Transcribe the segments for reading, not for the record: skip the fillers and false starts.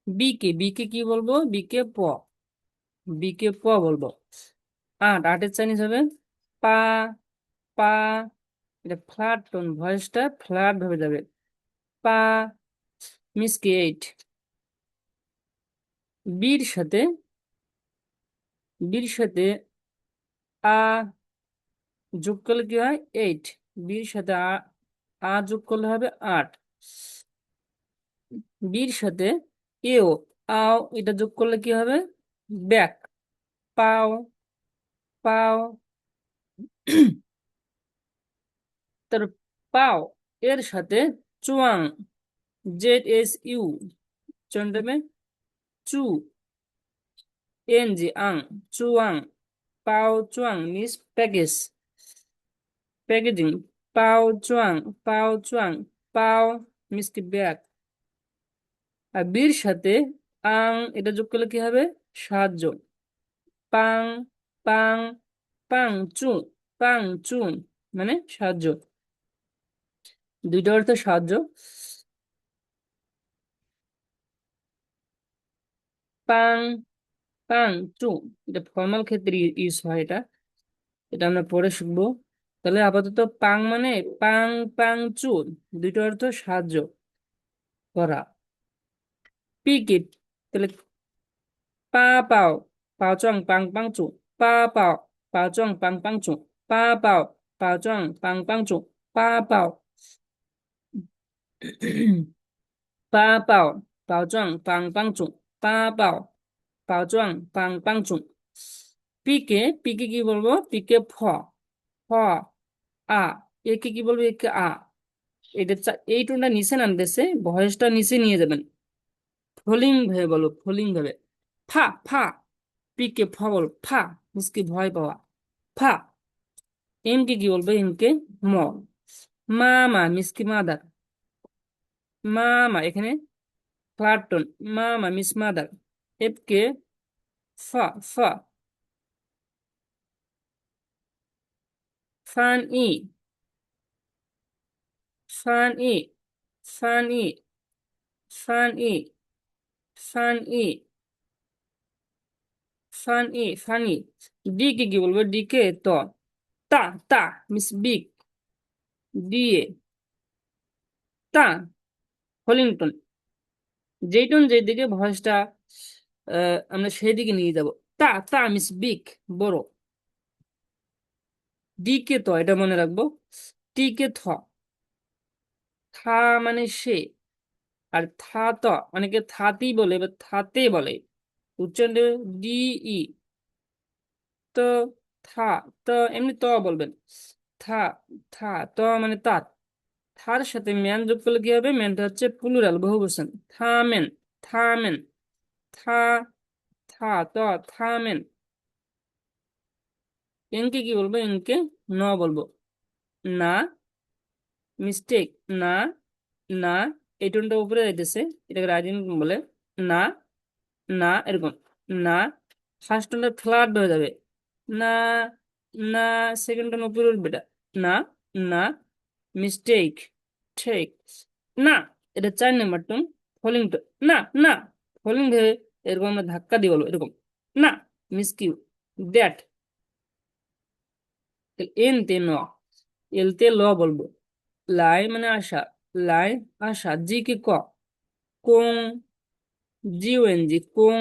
B কে কি বলবো? B কে প বলবো। আটের চাইনিজ হবে পা। পা, এটা ফ্ল্যাট টোন, ভয়েসটা ফ্ল্যাট ভাবে যাবে। পা। মিসকে এইট। বির সাথে বির সাথে আ যোগ করলে কি হয়? এইট। বির সাথে যোগ করলে হবে 8। বির সাথে এও আও এটা যোগ করলে কি হবে? ব্যাক। পাও। পাও। তার পাও এর সাথে চুয়াং, ZSU, চন্দ্রমে চু, এন আং, চুয়াং। পাও চুয়াং মিস প্যাকেজ, প্যাকেজিং। পাও চুয়াং, পাও চুয়াং। পাও মিস কি ব্যাগ। আর বির সাথে আং এটা যোগ করলে কি হবে? সাহায্য। পাং। পাং। পাং চুং। পাং চুং মানে সাহায্য। দুইটা অর্থ সাহায্য। পাং। পাং চুং, এটা ফর্মাল ক্ষেত্রে ইউজ হয়। এটা এটা আমরা পরে শিখবো। তাহলে আপাতত পাং মানে পাং, পাং চুন, দুইটা অর্থ সাহায্য করা। পিকিট, তাহলে পা পাও, পাও চং পাং পাং চু। পা পাও, পাও চং পাং পাং চু। পা পাও, পাও চং পাং পাং চু। পা পাও। পা পাও, পাও চং পাং পাং চু। পা পাও, পাও চং পাং পাং চু। পিকে কি বলবো? পিকে ফ। ফ আ। একে কি বলবো? একে আ। এটা এই টোনটা নিচে নামতেছে, ভয়েসটা নিচে নিয়ে যাবেন। ফলিং ভাবে বলো, ফলিং ভাবে। ফা ফা। পিকে ফ বলো, ফা মিসকে ভয় পাওয়া। ফা। এম কে কি বলবো? এম কে ম। মা মিসকে মাদার। মা এখানে ফ্ল্যাট টোন। মা মিস মাদার। এফ কে ফা। ফা। ফান ই। ফান ই। ফান ই। ফান ই। ফান ই। ফানি। ডি কে কি বলবো? ডি কে তো তা। তা মিস বিগ। দিয়ে তা, হলিংটন। যেই টোন যেই দিকে ভয়েসটা আমরা সেই দিকে নিয়ে যাব। তা তা মিস বিগ, বড়। ডি কে তো, এটা মনে রাখবো। টি কে থ। থা মানে সে। আর থা তো অনেকে থাতি বলে বা থাতে বলে। উচ্চারণ ডি ই। তো থা, তো এমনি তো বলবেন। থা। থা তো মানে তাঁত। থার সাথে ম্যান যোগ করলে কি হবে? ম্যানটা হচ্ছে প্লুরাল, বহুবচন। থামেন। থামেন। থা। থা তো থামেন। এনকে কি বলবো? এনকে ন বলবো। না। মিস্টেক। না। না, এই টোনটা উপরে যাইতেছে, এটাকে রাইজিং বলে। না। না এরকম। না, ফার্স্ট টোনটা ফ্ল্যাট হয়ে যাবে। না। না, সেকেন্ড টোন উপরে উঠবে এটা। না। না। মিস্টেক। ঠিক। না, এটা 4 নম্বর টোন। Falling tone. না। না, ফলিং ভেবে এরকম আমরা ধাক্কা দিয়ে বলবো, এরকম। না। মিসকিউ। দ্যাট। এন তে ন। এল তে ল বলবো। লাই মানে আশা। লাই আশা। জি কে ক। কোং। জিওএনজি কোং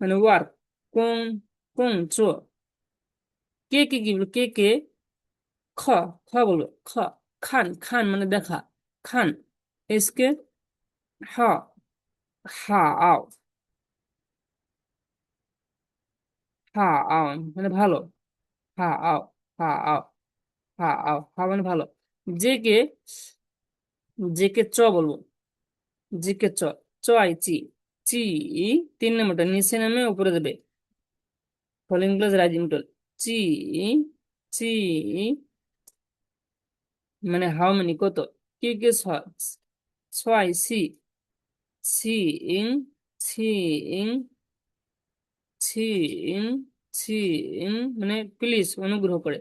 মানে ওয়ার্ক। কোং। কোং চো। কে কি বলবো? কে খ। খ বলবো। খ। খান। খান মানে দেখা। খান। এসকে হ। হা আও। হা আও মানে ভালো। হা আও। হা আও। হা আও, হা মানে ভালো। জে কে চ বলবো। জি কে চ। চ আই চি। চি। 3 নম্বরটা নিচে নামে উপরে দেবে। Falling plus rising tone. চি। চি মানে হাউ মেনি কত। কে ছয় সি। সি ইং। ছি ইং। ছি ইং। ছি ইং মানে প্লিজ, অনুগ্রহ করে।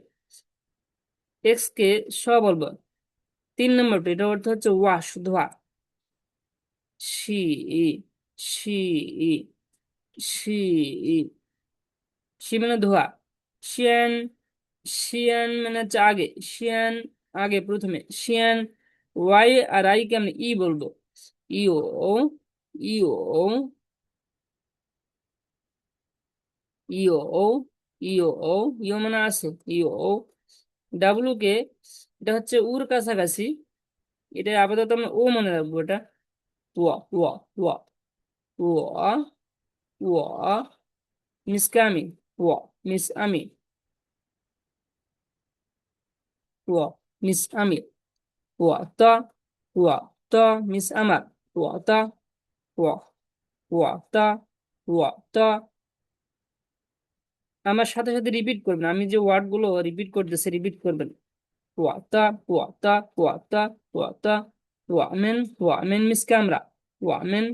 এক্স কে স বলবো। 3 নম্বরটা, এটা অর্থ হচ্ছে ওয়াশ, ধোয়া। সি। শি শি শি মানে ধোয়া। শিয়ান শিয়ান মানে হচ্ছে আগে। শিয়ান আগে প্রথমে Xi'an. Y R I K আমি ই বলবো। ইও ইও ইও ইও ইও মানে আছে। ইও ডাব্লু কে, এটা হচ্ছে উর কাছাকাছি, এটা আপাতত আমরা ও মনে রাখবো। এটা ওয়া ওয়া ওয়া ওয়া ওয়া মিসকে আমি। ওয়া মিস আমি। ওয়া মিস আমি। ওয়া তা ওয়া তা মিস আমার। ওয়া তা ওয়া ওয়া তা ওয়া তা। আমার সাথে সাথে রিপিট করবেন, আমি যে ওয়ার্ড গুলো রিপিট করতেছি রিপিট করবেন। ওয়া তা ওয়া তা ওয়া তা ওয়া তা। ওয়া মেন মিস ক্যামেরা। ওয়া মেন